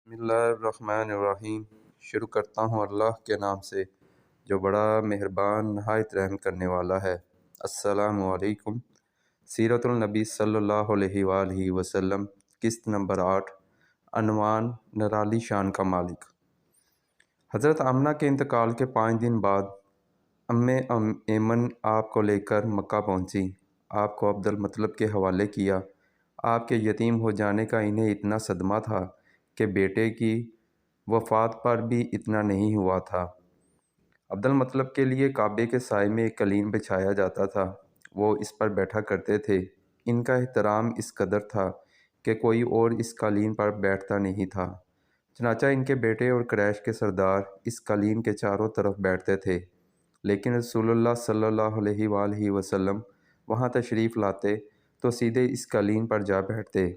بسم اللہ الرحمن الرحیم۔ شروع کرتا ہوں اللہ کے نام سے جو بڑا مہربان نہایت رحم کرنے والا ہے۔ السلام علیکم۔ سیرت النبی صلی اللہ علیہ وآلہ وسلم، قسط نمبر 8، عنوان نرالی شان کا مالک۔ حضرت آمنہ کے انتقال کے 5 دن بعد ایمن آپ کو لے کر مکہ پہنچی۔ آپ کو عبد المطلب کے حوالے کیا۔ آپ کے یتیم ہو جانے کا انہیں اتنا صدمہ تھا کہ بیٹے کی وفات پر بھی اتنا نہیں ہوا تھا۔ عبد المطلب کے لیے کعبے کے سائے میں ایک قلین بچھایا جاتا تھا، وہ اس پر بیٹھا کرتے تھے۔ ان کا احترام اس قدر تھا کہ کوئی اور اس قلین پر بیٹھتا نہیں تھا۔ چنانچہ ان کے بیٹے اور قریش کے سردار اس قلین کے چاروں طرف بیٹھتے تھے، لیکن رسول اللہ صلی اللہ علیہ وآلہ وسلم وہاں تشریف لاتے تو سیدھے اس قلین پر جا بیٹھتے۔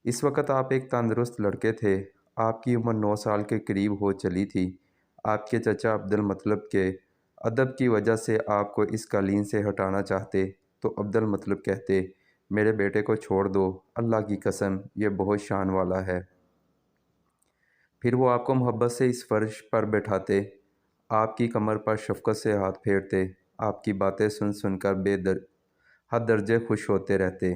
اس وقت آپ ایک تندرست لڑکے تھے۔ آپ کی عمر 9 سال کے قریب ہو چلی تھی۔ آپ کے چچا عبد المطلب کے ادب کی وجہ سے آپ کو اس قلین سے ہٹانا چاہتے تو عبد المطلب کہتے، میرے بیٹے کو چھوڑ دو، اللہ کی قسم یہ بہت شان والا ہے۔ پھر وہ آپ کو محبت سے اس فرش پر بٹھاتے، آپ کی کمر پر شفقت سے ہاتھ پھیرتے، آپ کی باتیں سن سن کر حد درجے خوش ہوتے رہتے۔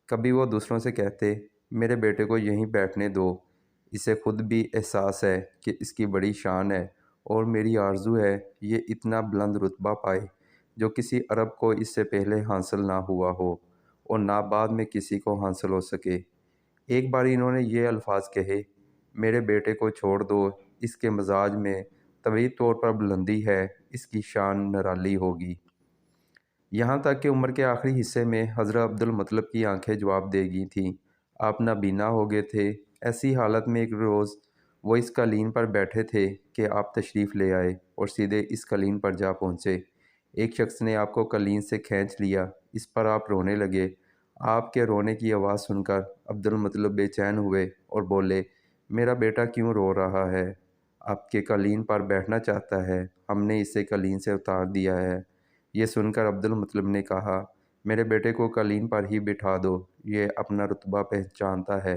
کبھی وہ دوسروں سے کہتے، میرے بیٹے کو یہیں بیٹھنے دو، اسے خود بھی احساس ہے کہ اس کی بڑی شان ہے، اور میری آرزو ہے یہ اتنا بلند رتبہ پائے جو کسی عرب کو اس سے پہلے حاصل نہ ہوا ہو اور نہ بعد میں کسی کو حاصل ہو سکے۔ ایک بار انہوں نے یہ الفاظ کہے، میرے بیٹے کو چھوڑ دو، اس کے مزاج میں طبعی طور پر بلندی ہے، اس کی شان نرالی ہوگی۔ یہاں تک کہ عمر کے آخری حصے میں حضرت عبد المطلب کی آنکھیں جواب دے گئی تھیں، آپ نابینا ہو گئے تھے۔ ایسی حالت میں ایک روز وہ اس قلین پر بیٹھے تھے کہ آپ تشریف لے آئے اور سیدھے اس قلین پر جا پہنچے۔ ایک شخص نے آپ کو قلین سے کھینچ لیا، اس پر آپ رونے لگے۔ آپ کے رونے کی آواز سن کر عبد المطلب بے چین ہوئے اور بولے، میرا بیٹا کیوں رو رہا ہے؟ آپ کے قلین پر بیٹھنا چاہتا ہے، ہم نے اسے قلین سے اتار دیا ہے۔ یہ سن کر عبد المطلب نے کہا، میرے بیٹے کو قلین پر ہی بٹھا دو، یہ اپنا رتبہ پہچانتا ہے۔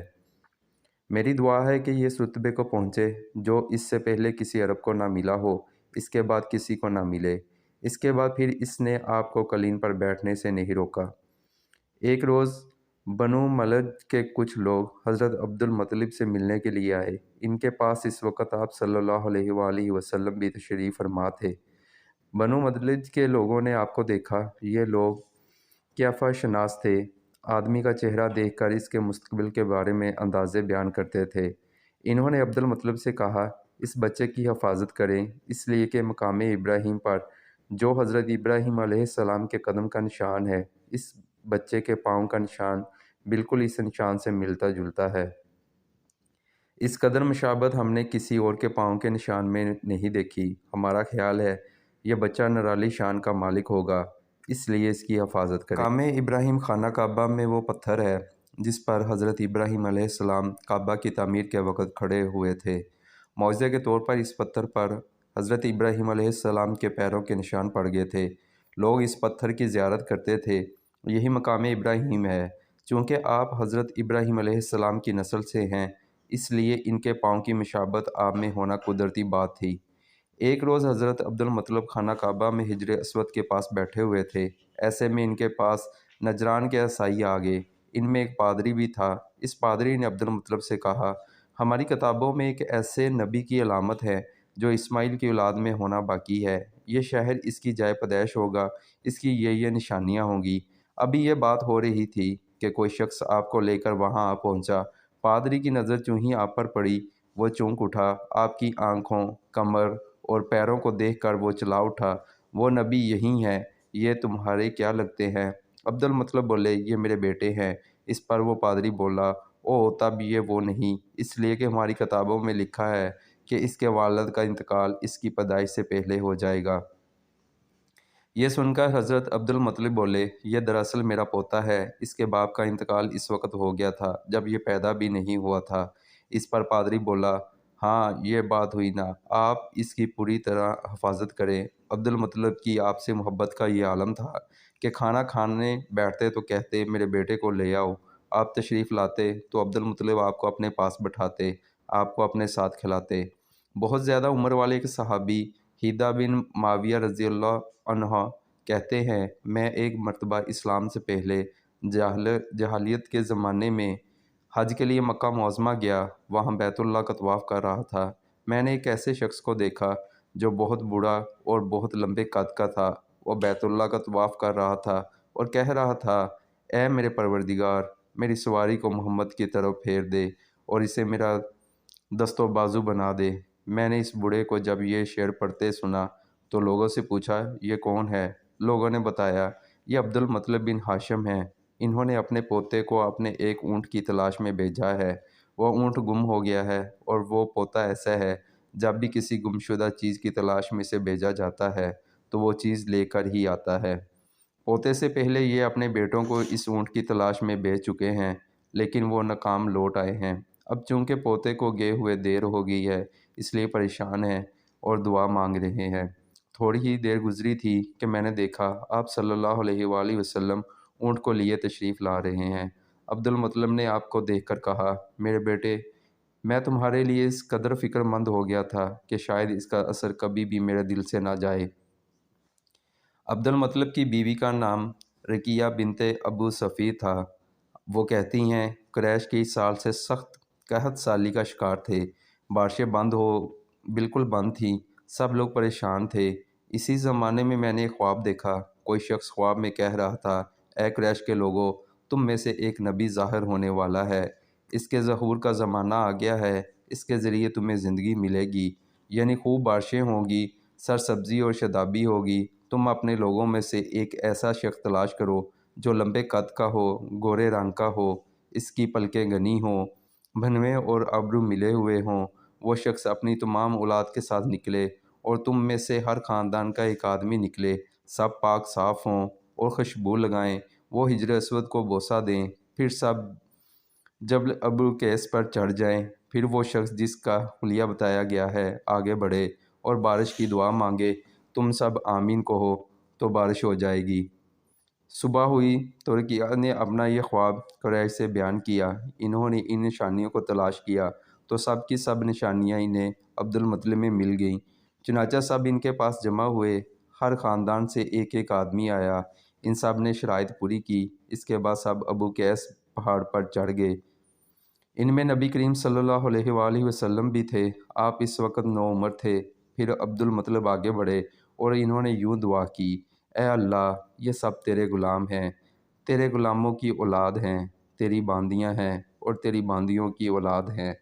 میری دعا ہے کہ یہ اس رتبے کو پہنچے جو اس سے پہلے کسی عرب کو نہ ملا ہو، اس کے بعد کسی کو نہ ملے۔ اس کے بعد پھر اس نے آپ کو قلین پر بیٹھنے سے نہیں روکا۔ ایک روز بنو ملج کے کچھ لوگ حضرت عبد المطلب سے ملنے کے لیے آئے۔ ان کے پاس اس وقت آپ صلی اللہ علیہ وآلہ وسلم بھی تشریف فرما تھے۔ بنو مدلج کے لوگوں نے آپ کو دیکھا۔ یہ لوگ قیافہ شناس تھے۔ آدمی کا چہرہ دیکھ کر اس کے مستقبل کے بارے میں اندازے بیان کرتے تھے۔ انہوں نے عبد المطلب سے کہا، اس بچے کی حفاظت کریں، اس لیے کہ مقام ابراہیم پر جو حضرت ابراہیم علیہ السلام کے قدم کا نشان ہے، اس بچے کے پاؤں کا نشان بالکل اس نشان سے ملتا جلتا ہے۔ اس قدر مشابہت ہم نے کسی اور کے پاؤں کے نشان میں نہیں دیکھی۔ ہمارا خیال ہے یہ بچہ نرالی شان کا مالک ہوگا، اس لیے اس کی حفاظت کریں۔ مقام ابراہیم خانہ کعبہ میں وہ پتھر ہے جس پر حضرت ابراہیم علیہ السلام کعبہ کی تعمیر کے وقت کھڑے ہوئے تھے۔ معجزے کے طور پر اس پتھر پر حضرت ابراہیم علیہ السلام کے پیروں کے نشان پڑ گئے تھے۔ لوگ اس پتھر کی زیارت کرتے تھے۔ یہی مقام ابراہیم ہے۔ چونکہ آپ حضرت ابراہیم علیہ السلام کی نسل سے ہیں، اس لیے ان کے پاؤں کی مشابہت آپ میں ہونا قدرتی بات تھی۔ ایک روز حضرت عبد المطلب خانہ کعبہ میں حجر اسود کے پاس بیٹھے ہوئے تھے۔ ایسے میں ان کے پاس نجران کے عیسائی آ گئے۔ ان میں ایک پادری بھی تھا۔ اس پادری نے عبد المطلب سے کہا، ہماری کتابوں میں ایک ایسے نبی کی علامت ہے جو اسماعیل کی اولاد میں ہونا باقی ہے۔ یہ شہر اس کی جائے پیدائش ہوگا، اس کی یہ نشانیاں ہوں گی۔ ابھی یہ بات ہو رہی تھی کہ کوئی شخص آپ کو لے کر وہاں آ پہنچا۔ پادری کی نظر چوں ہی آپ پر پڑی، وہ چونک اٹھا۔ آپ کی آنکھوں، کمر اور پیروں کو دیکھ کر وہ چلا اٹھا، وہ نبی یہی ہیں، یہ تمہارے کیا لگتے ہیں؟ عبد المطلب بولے، یہ میرے بیٹے ہیں۔ اس پر وہ پادری بولا، تب یہ وہ نہیں، اس لیے کہ ہماری کتابوں میں لکھا ہے کہ اس کے والد کا انتقال اس کی پیدائش سے پہلے ہو جائے گا۔ یہ سن کر حضرت عبد المطلب بولے، یہ دراصل میرا پوتا ہے، اس کے باپ کا انتقال اس وقت ہو گیا تھا جب یہ پیدا بھی نہیں ہوا تھا۔ اس پر پادری بولا، ہاں یہ بات ہوئی نا، آپ اس کی پوری طرح حفاظت کریں۔ عبد المطلب کی آپ سے محبت کا یہ عالم تھا کہ کھانا کھانے بیٹھتے تو کہتے، میرے بیٹے کو لے آؤ۔ آپ تشریف لاتے تو عبد المطلب آپ کو اپنے پاس بٹھاتے، آپ کو اپنے ساتھ کھلاتے۔ بہت زیادہ عمر والے ایک صحابی ہیدا بن معاویہ رضی اللہ عنہ کہتے ہیں، میں ایک مرتبہ اسلام سے پہلے جاہلیت کے زمانے میں حج کے لیے مکہ معظمہ گیا، وہاں بیت اللہ کا طواف کر رہا تھا۔ میں نے ایک ایسے شخص کو دیکھا جو بہت بوڑھا اور بہت لمبے قد کا تھا۔ وہ بیت اللہ کا طواف کر رہا تھا اور کہہ رہا تھا، اے میرے پروردگار، میری سواری کو محمد کی طرف پھیر دے اور اسے میرا دست و بازو بنا دے۔ میں نے اس بوڑھے کو جب یہ شعر پڑھتے سنا تو لوگوں سے پوچھا، یہ کون ہے؟ لوگوں نے بتایا، یہ عبد المطلب بن ہاشم ہیں، انہوں نے اپنے پوتے کو اپنے ایک اونٹ کی تلاش میں بھیجا ہے، وہ اونٹ گم ہو گیا ہے اور وہ پوتا ایسا ہے، جب بھی کسی گمشدہ چیز کی تلاش میں اسے بھیجا جاتا ہے تو وہ چیز لے کر ہی آتا ہے۔ پوتے سے پہلے یہ اپنے بیٹوں کو اس اونٹ کی تلاش میں بھیج چکے ہیں، لیکن وہ ناکام لوٹ آئے ہیں۔ اب چونکہ پوتے کو گئے ہوئے دیر ہو گئی ہے، اس لیے پریشان ہیں اور دعا مانگ رہے ہیں۔ تھوڑی ہی دیر گزری تھی کہ میں نے دیکھا آپ صلی اللہ علیہ وآلہ وسلم اونٹ کو لیے تشریف لا رہے ہیں۔ عبد المطلب نے آپ کو دیکھ کر کہا، میرے بیٹے، میں تمہارے لیے اس قدر فکر مند ہو گیا تھا کہ شاید اس کا اثر کبھی بھی میرے دل سے نہ جائے۔ عبد المطلب کی بیوی کا نام رقیہ بنت ابو صفی تھا۔ وہ کہتی ہیں، قریش کئی سال سے سخت قحط سالی کا شکار تھے، بارشیں بالکل بند تھیں، سب لوگ پریشان تھے۔ اسی زمانے میں نے ایک خواب دیکھا، کوئی شخص خواب میں کہہ رہا تھا، اے قریش کے لوگوں، تم میں سے ایک نبی ظاہر ہونے والا ہے، اس کے ظہور کا زمانہ آ گیا ہے، اس کے ذریعے تمہیں زندگی ملے گی، یعنی خوب بارشیں ہوں گی، سرسبزی اور شادابی ہوگی۔ تم اپنے لوگوں میں سے ایک ایسا شخص تلاش کرو جو لمبے قد کا ہو، گورے رنگ کا ہو، اس کی پلکیں گھنی ہوں، بھنویں اور ابرو ملے ہوئے ہوں۔ وہ شخص اپنی تمام اولاد کے ساتھ نکلے اور تم میں سے ہر خاندان کا ایک آدمی نکلے، سب پاک صاف ہوں اور خوشبو لگائیں، وہ حجر اسود کو بوسہ دیں، پھر سب جبل ابو قیس پر چڑھ جائیں، پھر وہ شخص جس کا حلیہ بتایا گیا ہے آگے بڑھے اور بارش کی دعا مانگے، تم سب آمین کہو تو بارش ہو جائے گی۔ صبح ہوئی تو رقیہ نے اپنا یہ خواب قریش سے بیان کیا۔ انہوں نے ان نشانیوں کو تلاش کیا تو سب کی سب نشانیاں انہیں عبد المطلب میں مل گئیں۔ چنانچہ سب ان کے پاس جمع ہوئے، ہر خاندان سے ایک ایک آدمی آیا، ان سب نے شرائط پوری کی۔ اس کے بعد سب ابو قیس پہاڑ پر چڑھ گئے۔ ان میں نبی کریم صلی اللہ علیہ وآلہ وسلم بھی تھے۔ آپ اس وقت نوعمر تھے۔ پھر عبد المطلب آگے بڑھے اور انہوں نے یوں دعا کی، اے اللہ، یہ سب تیرے غلام ہیں، تیرے غلاموں کی اولاد ہیں، تیری باندیاں ہیں اور تیری باندیوں کی اولاد ہیں۔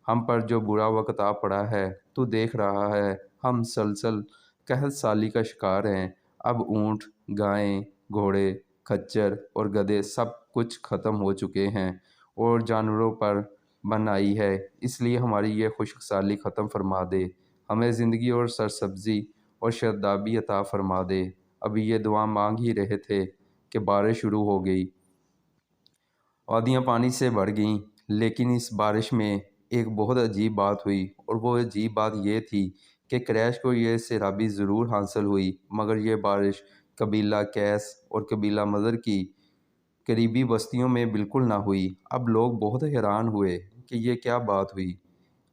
ہم پر جو برا وقت آ پڑا ہے تو دیکھ رہا ہے، ہم سلسل قحط سالی کا شکار ہیں۔ اب اونٹ، گائیں، گھوڑے، کھچر اور گدھے سب کچھ ختم ہو چکے ہیں اور جانوروں پر بن آئی ہے، اس لیے ہماری یہ خشک سالی ختم فرما دے، ہمیں زندگی اور سرسبزی اور شادابی عطا فرما دے۔ ابھی یہ دعا مانگ ہی رہے تھے کہ بارش شروع ہو گئی۔ وادیاں پانی سے بھر گئیں، لیکن اس بارش میں ایک بہت عجیب بات ہوئی، اور وہ عجیب بات یہ تھی کہ قریش کو یہ سیرابی ضرور حاصل ہوئی، مگر یہ بارش قبیلہ قیس اور قبیلہ مضر کی قریبی بستیوں میں بالکل نہ ہوئی۔ اب لوگ بہت حیران ہوئے کہ یہ کیا بات ہوئی۔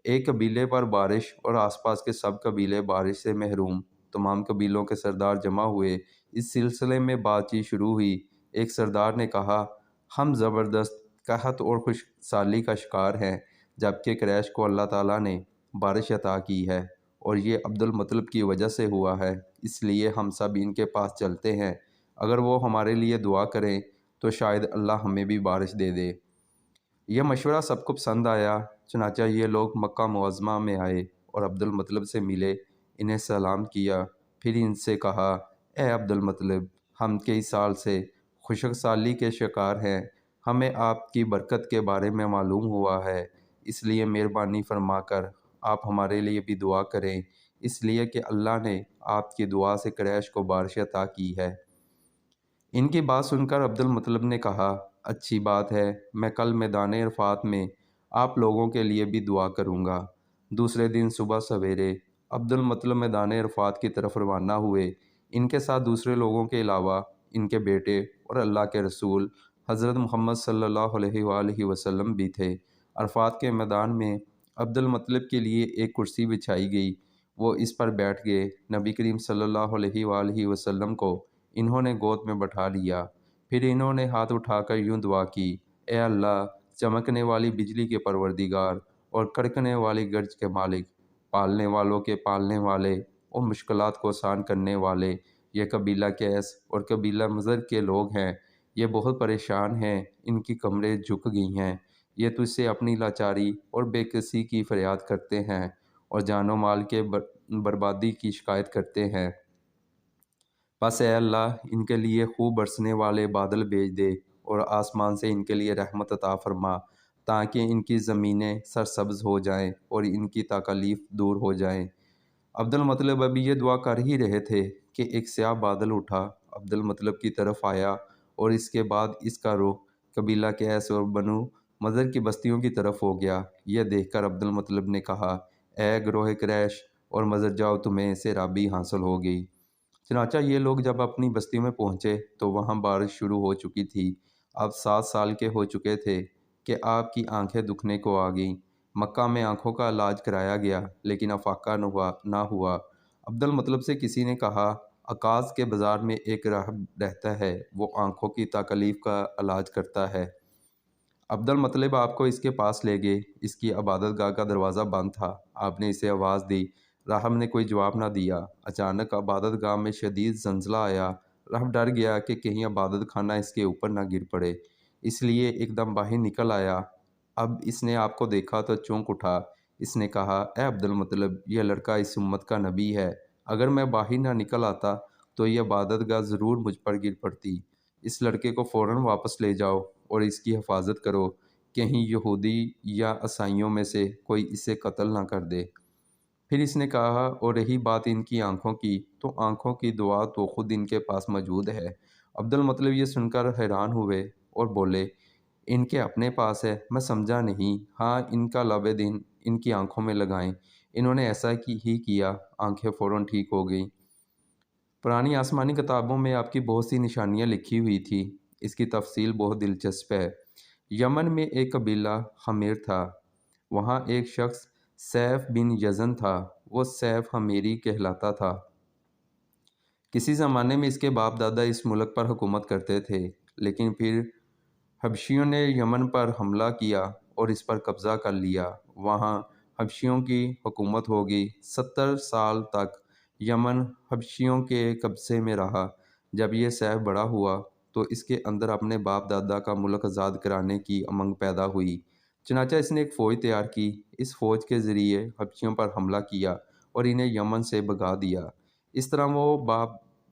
ایک قبیلے پر بارش اور آس پاس کے سب قبیلے بارش سے محروم۔ تمام قبیلوں کے سردار جمع ہوئے، اس سلسلے میں بات چیت شروع ہوئی۔ ایک سردار نے کہا، ہم زبردست قحط اور خشک سالی کا شکار ہیں، جبکہ قریش کو اللہ تعالیٰ نے بارش عطا کی ہے اور یہ عبد المطلب کی وجہ سے ہوا ہے، اس لیے ہم سب ان کے پاس چلتے ہیں، اگر وہ ہمارے لیے دعا کریں تو شاید اللہ ہمیں بھی بارش دے دے۔ یہ مشورہ سب کو پسند آیا، چنانچہ یہ لوگ مکہ معظمہ میں آئے اور عبد المطلب سے ملے، انہیں سلام کیا، پھر ان سے کہا، اے عبد المطلب، ہم کئی سال سے خشک سالی کے شکار ہیں، ہمیں آپ کی برکت کے بارے میں معلوم ہوا ہے، اس لیے مہربانی فرما کر آپ ہمارے لیے بھی دعا کریں، اس لیے کہ اللہ نے آپ کی دعا سے قریش کو بارش عطا کی ہے۔ ان کی بات سن کر عبد المطلب نے کہا، اچھی بات ہے، میں کل میدان عرفات میں آپ لوگوں کے لیے بھی دعا کروں گا۔ دوسرے دن صبح سویرے عبد المطلب میدان عرفات کی طرف روانہ ہوئے۔ ان کے ساتھ دوسرے لوگوں کے علاوہ ان کے بیٹے اور اللہ کے رسول حضرت محمد صلی اللہ علیہ وآلہ وسلم بھی تھے۔ عرفات کے میدان میں عبد المطلب کے لیے ایک کرسی بچھائی گئی، وہ اس پر بیٹھ گئے۔ نبی کریم صلی اللہ علیہ وآلہ وسلم کو انہوں نے گود میں بٹھا لیا، پھر انہوں نے ہاتھ اٹھا کر یوں دعا کی: اے اللہ، چمکنے والی بجلی کے پروردگار اور کڑکنے والی گرج کے مالک، پالنے والوں کے پالنے والے اور مشکلات کو آسان کرنے والے، یہ قبیلہ کیس اور قبیلہ مضر کے لوگ ہیں، یہ بہت پریشان ہیں، ان کی کمریں جھک گئی ہیں، یہ تجھ سے اپنی لاچاری اور بے کسی کی فریاد کرتے ہیں اور جان و مال کے بربادی کی شکایت کرتے ہیں۔ بس اے اللہ، ان کے لیے خوب برسنے والے بادل بھیج دے اور آسمان سے ان کے لیے رحمت عطا فرما، تاکہ ان کی زمینیں سرسبز ہو جائیں اور ان کی تکالیف دور ہو جائیں۔ عبد المطلب ابھی یہ دعا کر ہی رہے تھے کہ ایک سیاہ بادل اٹھا، عبد المطلب کی طرف آیا اور اس کے بعد اس کا رخ قبیلہ کیس اور بنو مضر کی بستیوں کی طرف ہو گیا۔ یہ دیکھ کر عبد المطلب نے کہا: اے گروہ قریش اور مضر، جاؤ، تمہیں سیرابی حاصل ہو گئی۔ چنانچہ یہ لوگ جب اپنی بستی میں پہنچے تو وہاں بارش شروع ہو چکی تھی۔ اب 7 سال کے ہو چکے تھے کہ آپ کی آنکھیں دکھنے کو آ گئیں۔ مکہ میں آنکھوں کا علاج کرایا گیا لیکن افاقہ نہ ہوا۔ عبد المطلب سے کسی نے کہا: عکاظ کے بازار میں ایک راہب رہتا ہے، وہ آنکھوں کی تکالیف کا علاج کرتا ہے۔ عبد المطلب آپ کو اس کے پاس لے گئے۔ اس کی عبادت گاہ کا دروازہ بند تھا۔ آپ نے اسے آواز دی، راہب نے کوئی جواب نہ دیا۔ اچانک عبادت گاہ میں شدید زلزلہ آیا۔ راہب ڈر گیا کہ کہیں عبادت خانہ اس کے اوپر نہ گر پڑے، اس لیے ایک دم باہر نکل آیا۔ اب اس نے آپ کو دیکھا تو چونک اٹھا۔ اس نے کہا: اے عبد المطلب، یہ لڑکا اس امت کا نبی ہے، اگر میں باہر نہ نکل آتا تو یہ عبادت گاہ ضرور مجھ پر گر پڑتی۔ اس لڑکے کو فوراً واپس لے جاؤ اور اس کی حفاظت کرو، کہیں یہودی یا عیسائیوں میں سے کوئی اسے قتل نہ کر دے۔ پھر اس نے کہا: اور رہی بات ان کی آنکھوں کی، تو آنکھوں کی دعا تو خود ان کے پاس موجود ہے۔ عبد المطلب یہ سن کر حیران ہوئے اور بولے: ان کے اپنے پاس ہے؟ میں سمجھا نہیں۔ ہاں، ان کا لب دین ان کی آنکھوں میں لگائیں۔ انہوں نے ایسا ہی کیا، آنکھیں فوراً ٹھیک ہو گئیں۔ پرانی آسمانی کتابوں میں آپ کی بہت سی نشانیاں لکھی ہوئی تھی، اس کی تفصیل بہت دلچسپ ہے۔ یمن میں ایک قبیلہ حمیر تھا، وہاں ایک شخص سیف بن یزن تھا، وہ سیف حمیری کہلاتا تھا۔ کسی زمانے میں اس کے باپ دادا اس ملک پر حکومت کرتے تھے، لیکن پھر حبشیوں نے یمن پر حملہ کیا اور اس پر قبضہ کر لیا۔ وہاں حبشیوں کی حکومت ہوگی۔ 70 سال تک یمن حبشیوں کے قبضے میں رہا۔ جب یہ سیف بڑا ہوا تو اس کے اندر اپنے باپ دادا کا ملک آزاد کرانے کی امنگ پیدا ہوئی۔ چنانچہ اس نے ایک فوج تیار کی، اس فوج کے ذریعے حبشیوں پر حملہ کیا اور انہیں یمن سے بھگا دیا۔ اس طرح وہ باپ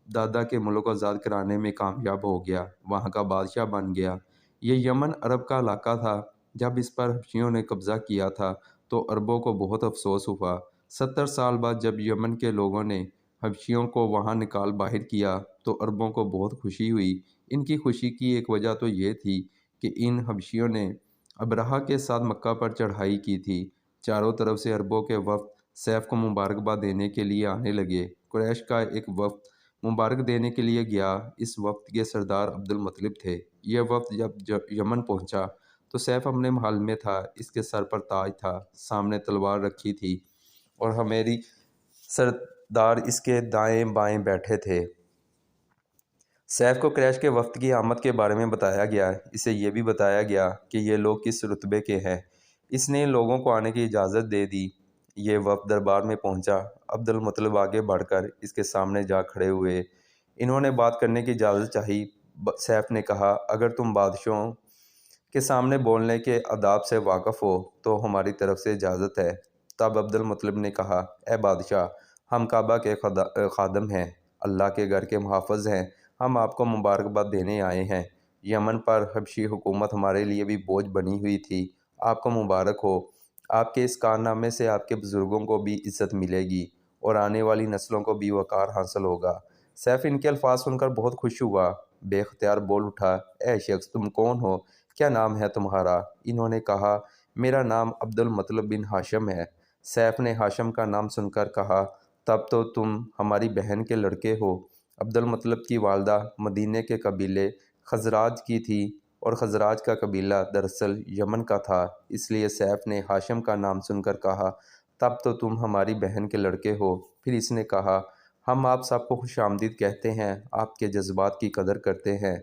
دادا کے ملک کو آزاد کرانے میں کامیاب ہو گیا، وہاں کا بادشاہ بن گیا۔ یہ یمن عرب کا علاقہ تھا۔ جب اس پر حبشیوں نے قبضہ کیا تھا تو عربوں کو بہت افسوس ہوا۔ 70 سال بعد جب یمن کے لوگوں نے حبشیوں کو وہاں نکال باہر کیا تو عربوں کو بہت خوشی ہوئی۔ ان کی خوشی کی ایک وجہ تو یہ تھی کہ ان حبشیوں نے ابرہہ کے ساتھ مکہ پر چڑھائی کی تھی۔ چاروں طرف سے عربوں کے وفد سیف کو مبارکباد دینے کے لیے آنے لگے۔ قریش کا ایک وفد مبارک دینے کے لیے گیا۔ اس وفد کے سردار عبد المطلب تھے۔ یہ وفد جب یمن پہنچا تو سیف اپنے محل میں تھا، اس کے سر پر تاج تھا، سامنے تلوار رکھی تھی اور حمیری سردار اس کے دائیں بائیں بیٹھے تھے۔ سیف کو قریش کے وفد کی آمد کے بارے میں بتایا گیا۔ اسے یہ بھی بتایا گیا کہ یہ لوگ کس رتبے کے ہیں۔ اس نے ان لوگوں کو آنے کی اجازت دے دی۔ یہ وفد دربار میں پہنچا۔ عبد المطلب آگے بڑھ کر اس کے سامنے جا کھڑے ہوئے۔ انہوں نے بات کرنے کی اجازت چاہی۔ سیف نے کہا: اگر تم بادشاہوں کے سامنے بولنے کے آداب سے واقف ہو تو ہماری طرف سے اجازت ہے۔ تب عبد المطلب نے کہا: اے بادشاہ، ہم کعبہ کے خادم ہیں، اللہ کے گھر کے محافظ ہیں، ہم آپ کو مبارکباد دینے آئے ہیں۔ یمن پر حبشی حکومت ہمارے لیے بھی بوجھ بنی ہوئی تھی، آپ کو مبارک ہو۔ آپ کے اس کارنامے سے آپ کے بزرگوں کو بھی عزت ملے گی اور آنے والی نسلوں کو بھی وقار حاصل ہوگا۔ سیف ان کے الفاظ سن کر بہت خوش ہوا، بے اختیار بول اٹھا: اے شخص، تم کون ہو؟ کیا نام ہے تمہارا؟ انہوں نے کہا: میرا نام عبد المطلب بن ہاشم ہے۔ سیف نے ہاشم کا نام سن کر کہا: تب تو تم ہماری بہن کے لڑکے ہو۔ عبد المطلب کی والدہ مدینے کے قبیلے خزراج کی تھی اور خزراج کا قبیلہ دراصل یمن کا تھا، اس لیے سیف نے ہاشم کا نام سن کر کہا، تب تو تم ہماری بہن کے لڑکے ہو۔ پھر اس نے کہا، ہم آپ سب کو خوش آمدید کہتے ہیں، آپ کے جذبات کی قدر کرتے ہیں۔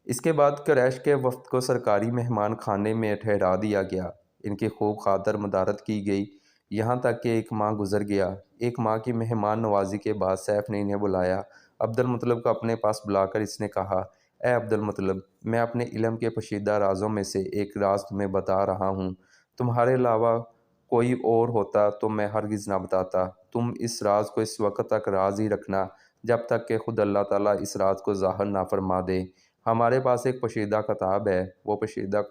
اس کے بعد قریش کے وفد کو سرکاری مہمان خانے میں ٹھہرا دیا گیا، ان کی خوب خاطر مدارت کی گئی، یہاں تک کہ ایک ماہ گزر گیا۔ ایک ماہ کی مہمان نوازی کے بعد سیف نے انہیں بلایا۔ عبد المطلب کو اپنے پاس بلا کر اس نے کہا، اے عبد المطلب، میں اپنے علم کے پوشیدہ رازوں میں سے ایک راز تمہیں بتا رہا ہوں، تمہارے علاوہ کوئی اور ہوتا تو میں ہرگز نہ بتاتا۔ تم اس راز کو اس وقت تک راز ہی رکھنا جب تک کہ خود اللہ تعالیٰ اس راز کو ظاہر نہ فرما دے۔ ہمارے پاس ایک پوشیدہ کتاب ہے، وہ پوشیدہ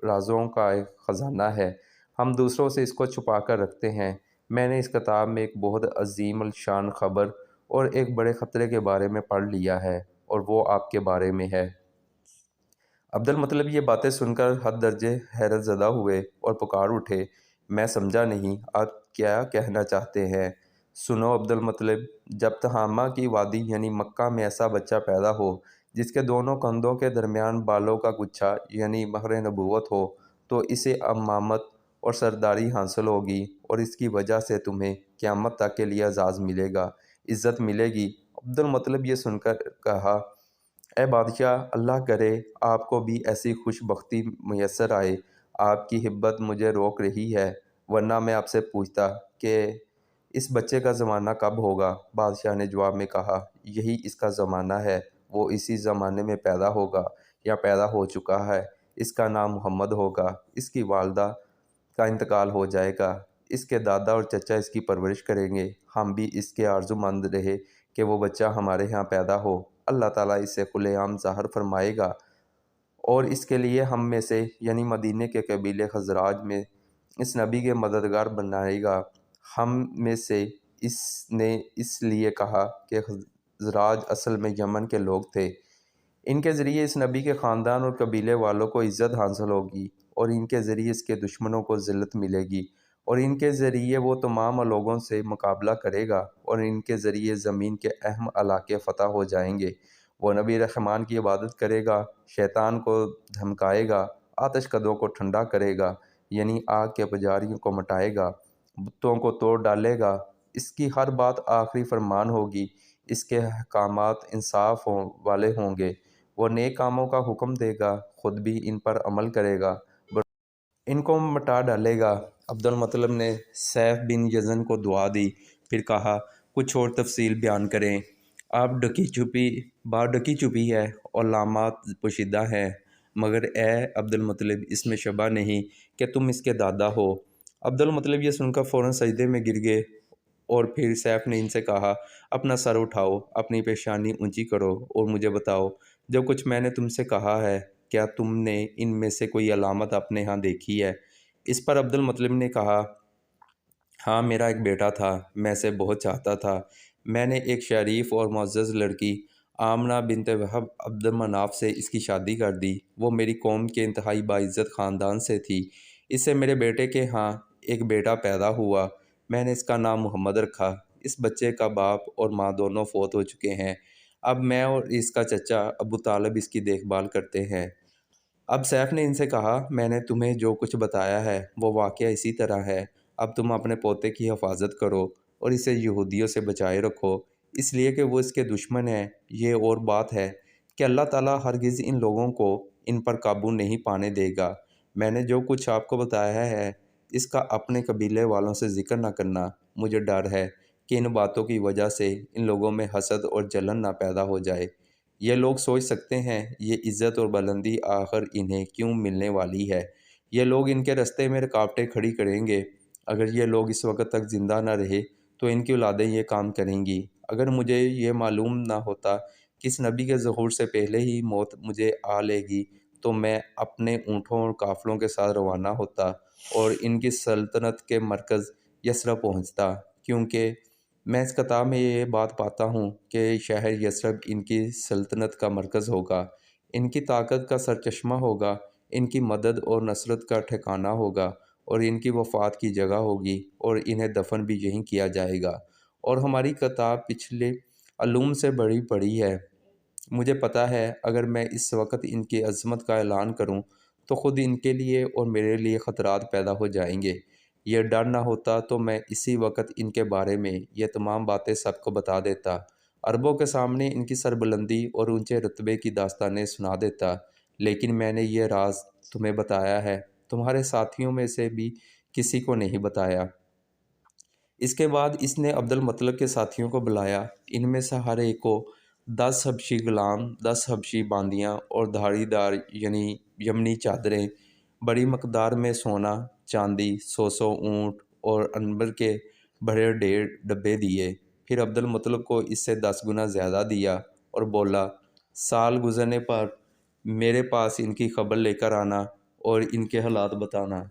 رازوں کا ایک خزانہ ہے، ہم دوسروں سے اس کو چھپا کر رکھتے ہیں۔ میں نے اس کتاب میں ایک بہت عظیم الشان خبر اور ایک بڑے خطرے کے بارے میں پڑھ لیا ہے، اور وہ آپ کے بارے میں ہے۔ عبد المطلب یہ باتیں سن کر حد درجے حیرت زدہ ہوئے اور پکار اٹھے، میں سمجھا نہیں، آپ کیا کہنا چاہتے ہیں؟ سنو عبد المطلب، جب تہامہ کی وادی یعنی مکہ میں ایسا بچہ پیدا ہو جس کے دونوں کندھوں کے درمیان بالوں کا گچھا یعنی مہر نبوت ہو، تو اسے امامت اور سرداری حاصل ہوگی، اور اس کی وجہ سے تمہیں قیامت تک کے لیے اعزاز ملے گا، عزت ملے گی۔ عبد المطلب یہ سن کر کہا، اے بادشاہ، اللہ کرے آپ کو بھی ایسی خوش بختی میسر آئے، آپ کی ہبت مجھے روک رہی ہے، ورنہ میں آپ سے پوچھتا کہ اس بچے کا زمانہ کب ہوگا؟ بادشاہ نے جواب میں کہا، یہی اس کا زمانہ ہے، وہ اسی زمانے میں پیدا ہوگا یا پیدا ہو چکا ہے، اس کا نام محمد ہوگا، اس کی والدہ کا انتقال ہو جائے گا، اس کے دادا اور چچا اس کی پرورش کریں گے، ہم بھی اس کے آرزو مند رہے کہ وہ بچہ ہمارے ہاں پیدا ہو، اللہ تعالیٰ اسے کھلے عام ظاہر فرمائے گا، اور اس کے لیے ہم میں سے یعنی مدینے کے قبیلے خزراج میں اس نبی کے مددگار بنائے گا۔ ہم میں سے اس نے اس لیے کہا کہ خزراج اصل میں یمن کے لوگ تھے، ان کے ذریعے اس نبی کے خاندان اور قبیلے والوں کو عزت حاصل ہوگی، اور ان کے ذریعے اس کے دشمنوں کو ذلت ملے گی، اور ان کے ذریعے وہ تمام لوگوں سے مقابلہ کرے گا، اور ان کے ذریعے زمین کے اہم علاقے فتح ہو جائیں گے۔ وہ نبی رحمان کی عبادت کرے گا، شیطان کو دھمکائے گا، آتش کدوں کو ٹھنڈا کرے گا یعنی آگ کے پجاریوں کو مٹائے گا، بتوں کو توڑ ڈالے گا، اس کی ہر بات آخری فرمان ہوگی، اس کے احکامات انصاف والے ہوں گے، وہ نیک کاموں کا حکم دے گا، خود بھی ان پر عمل کرے گا، ان کو مٹا ڈالے گا۔ عبد المطلب نے سیف بن یزن کو دعا دی، پھر کہا، کچھ اور تفصیل بیان کریں۔ آپ بات ڈکی چھپی ہے اور علامات پوشیدہ ہیں، مگر اے عبد المطلب، اس میں شبہ نہیں کہ تم اس کے دادا ہو۔ عبد المطلب یہ سن کر فوراً سجدے میں گر گئے، اور پھر سیف نے ان سے کہا، اپنا سر اٹھاؤ، اپنی پیشانی اونچی کرو اور مجھے بتاؤ، جو کچھ میں نے تم سے کہا ہے، کیا تم نے ان میں سے کوئی علامت اپنے ہاں دیکھی ہے؟ اس پر عبد المطلب نے کہا، ہاں، میرا ایک بیٹا تھا، میں اسے بہت چاہتا تھا، میں نے ایک شریف اور معزز لڑکی آمنہ بنت وہب عبد مناف سے اس کی شادی کر دی، وہ میری قوم کے انتہائی باعزت خاندان سے تھی، اس سے میرے بیٹے کے ہاں ایک بیٹا پیدا ہوا، میں نے اس کا نام محمد رکھا، اس بچے کا باپ اور ماں دونوں فوت ہو چکے ہیں، اب میں اور اس کا چچا ابو طالب اس کی دیکھ بھال کرتے ہیں۔ اب سیف نے ان سے کہا، میں نے تمہیں جو کچھ بتایا ہے وہ واقعہ اسی طرح ہے، اب تم اپنے پوتے کی حفاظت کرو اور اسے یہودیوں سے بچائے رکھو، اس لیے کہ وہ اس کے دشمن ہیں۔ یہ اور بات ہے کہ اللہ تعالیٰ ہرگز ان لوگوں کو ان پر قابو نہیں پانے دے گا۔ میں نے جو کچھ آپ کو بتایا ہے اس کا اپنے قبیلے والوں سے ذکر نہ کرنا، مجھے ڈر ہے کہ ان باتوں کی وجہ سے ان لوگوں میں حسد اور جلن نہ پیدا ہو جائے۔ یہ لوگ سوچ سکتے ہیں یہ عزت اور بلندی آخر انہیں کیوں ملنے والی ہے، یہ لوگ ان کے رستے میں رکاوٹیں کھڑی کریں گے، اگر یہ لوگ اس وقت تک زندہ نہ رہے تو ان کی اولادیں یہ کام کریں گی، اگر مجھے یہ معلوم نہ ہوتا کہ اس نبی کے ظہور سے پہلے ہی موت مجھے آ لے گی تو میں اپنے اونٹوں اور قافلوں کے ساتھ روانہ ہوتا اور ان کی سلطنت کے مرکز یثرب پہنچتا، کیونکہ میں اس کتاب میں یہ بات پاتا ہوں کہ شہر یثرب ان کی سلطنت کا مرکز ہوگا، ان کی طاقت کا سرچشمہ ہوگا، ان کی مدد اور نصرت کا ٹھکانہ ہوگا، اور ان کی وفات کی جگہ ہوگی، اور انہیں دفن بھی یہیں کیا جائے گا، اور ہماری کتاب پچھلے علوم سے بڑی پڑی ہے، مجھے پتہ ہے اگر میں اس وقت ان کی عظمت کا اعلان کروں تو خود ان کے لیے اور میرے لیے خطرات پیدا ہو جائیں گے۔ یہ ڈر نہ ہوتا تو میں اسی وقت ان کے بارے میں یہ تمام باتیں سب کو بتا دیتا، عربوں کے سامنے ان کی سربلندی اور اونچے رتبے کی داستانیں سنا دیتا، لیکن میں نے یہ راز تمہیں بتایا ہے، تمہارے ساتھیوں میں سے بھی کسی کو نہیں بتایا۔ اس کے بعد اس نے عبد المطلب کے ساتھیوں کو بلایا، ان میں سے ہر ایک کو 10 حبشی غلام، 10 حبشی باندیاں اور دھاڑی دار یمنی چادریں، بڑی مقدار میں سونا چاندی، 100 اونٹ اور عنبر کے بڑے ڈبے دیے۔ پھر عبد المطلب کو اس سے 10 گنا زیادہ دیا اور بولا، سال گزرنے پر میرے پاس ان کی خبر لے کر آنا اور ان کے حالات بتانا۔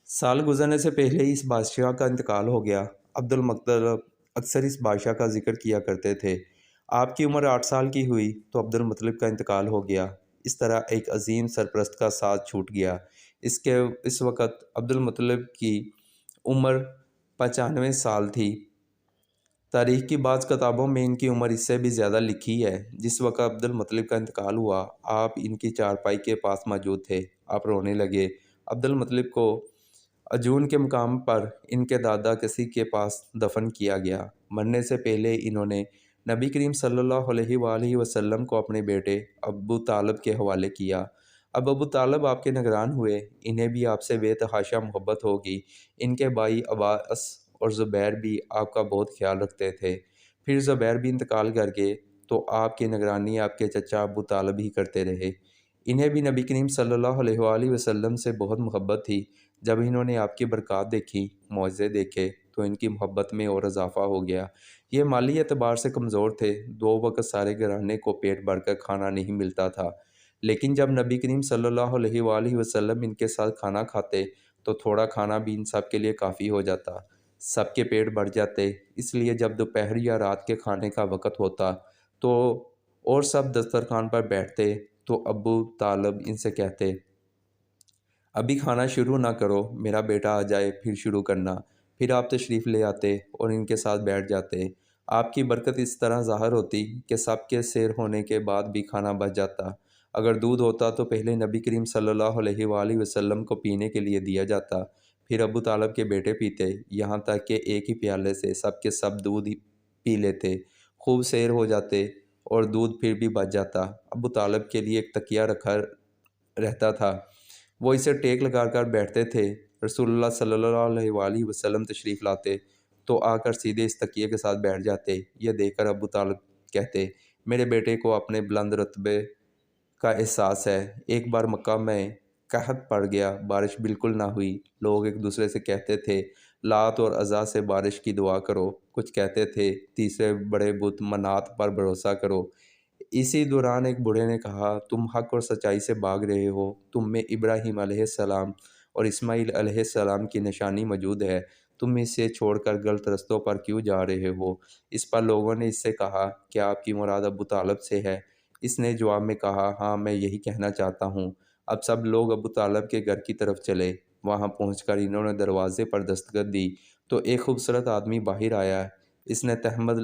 سال گزرنے سے پہلے ہی اس بادشاہ کا انتقال ہو گیا۔ عبد المطلب اکثر اس بادشاہ کا ذکر کیا کرتے تھے۔ آپ کی عمر 8 سال کی ہوئی تو عبد المطلب کا انتقال ہو گیا۔ اس طرح ایک عظیم سرپرست کا ساتھ چھوٹ گیا۔ اس وقت عبد المطلب کی عمر 95 سال تھی۔ تاریخ کی بعض کتابوں میں ان کی عمر اس سے بھی زیادہ لکھی ہے۔ جس وقت عبد المطلب کا انتقال ہوا، آپ ان کی چارپائی کے پاس موجود تھے۔ آپ رونے لگے۔ عبد المطلب کو عجون کے مقام پر ان کے دادا کسی کے پاس دفن کیا گیا۔ مرنے سے پہلے انہوں نے نبی کریم صلی اللہ علیہ وآلہ وسلم کو اپنے بیٹے ابو طالب کے حوالے کیا۔ اب ابو طالب آپ کے نگران ہوئے، انہیں بھی آپ سے بے تحاشا محبت ہوگی۔ ان کے بھائی عباس اور زبیر بھی آپ کا بہت خیال رکھتے تھے۔ پھر زبیر بھی انتقال کر گئے تو آپ کی نگرانی آپ کے چچا ابو طالب ہی کرتے رہے۔ انہیں بھی نبی کریم صلی اللہ علیہ وآلہ وسلم سے بہت محبت تھی۔ جب انہوں نے آپ کی برکات دیکھی، معجزے دیکھے، تو ان کی محبت میں اور اضافہ ہو گیا۔ یہ مالی اعتبار سے کمزور تھے، 2 وقت سارے گھرانے کو پیٹ بھر کر کھانا نہیں ملتا تھا، لیکن جب نبی کریم صلی اللہ علیہ وآلہ وسلم ان کے ساتھ کھانا کھاتے تو تھوڑا کھانا بھی ان سب کے لیے کافی ہو جاتا، سب کے پیٹ بھر جاتے۔ اس لیے جب دوپہر یا رات کے کھانے کا وقت ہوتا تو اور سب دسترخوان پر بیٹھتے تو ابو طالب ان سے کہتے، ابھی کھانا شروع نہ کرو، میرا بیٹا آ جائے پھر شروع کرنا۔ پھر آپ تشریف لے آتے اور ان کے ساتھ بیٹھ جاتے۔ آپ کی برکت اس طرح ظاہر ہوتی کہ سب کے سیر ہونے کے بعد بھی کھانا بچ جاتا۔ اگر دودھ ہوتا تو پہلے نبی کریم صلی اللہ علیہ وآلہ وسلم کو پینے کے لیے دیا جاتا، پھر ابو طالب کے بیٹے پیتے، یہاں تک کہ ایک ہی پیالے سے سب کے سب دودھ پی لیتے، خوب سیر ہو جاتے اور دودھ پھر بھی بچ جاتا۔ ابو طالب کے لیے ایک تکیہ رکھا رہتا تھا، وہ اسے ٹیک لگا کر بیٹھتے تھے۔ رسول اللہ صلی اللہ علیہ وآلہ وسلم تشریف لاتے تو آ کر سیدھے اس تکیے کے ساتھ بیٹھ جاتے۔ یہ دیکھ کر ابو طالب کہتے، میرے بیٹے کو اپنے بلند رتبے کا احساس ہے۔ ایک بار مکہ میں قحط پڑ گیا، بارش بالکل نہ ہوئی۔ لوگ ایک دوسرے سے کہتے تھے، لات اور عزا سے بارش کی دعا کرو، کچھ کہتے تھے تیسرے بڑے بت منات پر بھروسہ کرو۔ اسی دوران ایک بوڑھے نے کہا، تم حق اور سچائی سے بھاگ رہے ہو، تم میں ابراہیم علیہ السلام اور اسماعیل علیہ السلام کی نشانی موجود ہے، تم اسے چھوڑ کر غلط رستوں پر کیوں جا رہے ہو؟ اس پر لوگوں نے اس سے کہا کہ آپ کی مراد ابو طالب سے ہے۔ اس نے جواب میں کہا، ہاں میں یہی کہنا چاہتا ہوں۔ اب سب لوگ ابو طالب کے گھر کی طرف چلے۔ وہاں پہنچ کر انہوں نے دروازے پر دستک دی تو ایک خوبصورت آدمی باہر آیا۔ اس نے تہمد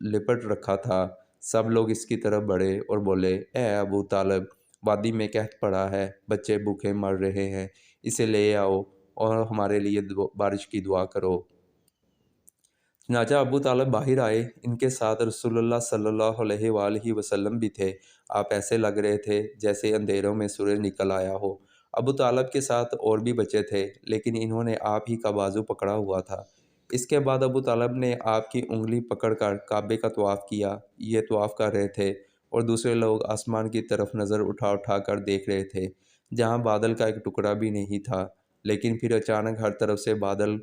لپٹ رکھا تھا۔ سب لوگ اس کی طرف بڑھے اور بولے، اے ابو طالب، وادی میں قحط پڑا ہے، بچے بھوکے مر رہے ہیں، اسے لے آؤ اور ہمارے لیے بارش کی دعا کرو۔ چنانچہ ابو طالب باہر آئے، ان کے ساتھ رسول اللہ صلی اللہ علیہ وآلہ وسلم بھی تھے۔ آپ ایسے لگ رہے تھے جیسے اندھیروں میں سورج نکل آیا ہو۔ ابو طالب کے ساتھ اور بھی بچے تھے، لیکن انہوں نے آپ ہی کا بازو پکڑا ہوا تھا۔ اس کے بعد ابو طالب نے آپ کی انگلی پکڑ کر کعبے کا طواف کیا۔ یہ طواف کر رہے تھے اور دوسرے لوگ آسمان کی طرف نظر اٹھا اٹھا کر دیکھ رہے تھے، جہاں بادل کا ایک ٹکڑا بھی نہیں تھا۔ لیکن پھر اچانک ہر طرف سے بادل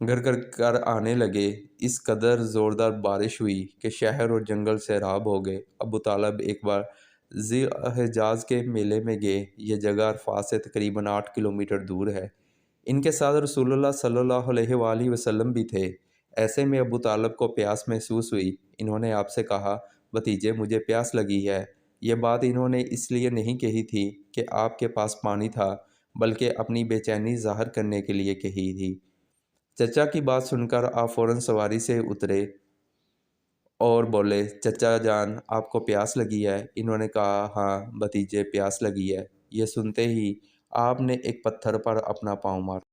گھر کر کر آنے لگے۔ اس قدر زوردار بارش ہوئی کہ شہر اور جنگل سیراب ہو گئے۔ ابو طالب ایک بار ذی الحجاز کے میلے میں گئے۔ یہ جگہ عرفات سے تقریباً 8 کلومیٹر دور ہے۔ ان کے ساتھ رسول اللہ صلی اللہ علیہ وآلہ وسلم بھی تھے۔ ایسے میں ابو طالب کو پیاس محسوس ہوئی۔ انہوں نے آپ سے کہا، بھتیجے مجھے پیاس لگی ہے۔ یہ بات انہوں نے اس لیے نہیں کہی تھی کہ آپ کے پاس پانی تھا، بلکہ اپنی بے چینی ظاہر کرنے کے لیے کہی تھی۔ چچا کی بات سن کر آپ فوراً سواری سے اترے اور بولے چچا جان آپ کو پیاس لگی ہے؟ انہوں نے کہا ہاں بھتیجے پیاس لگی ہے۔ یہ سنتے ہی آپ نے ایک پتھر پر اپنا پاؤں مارا۔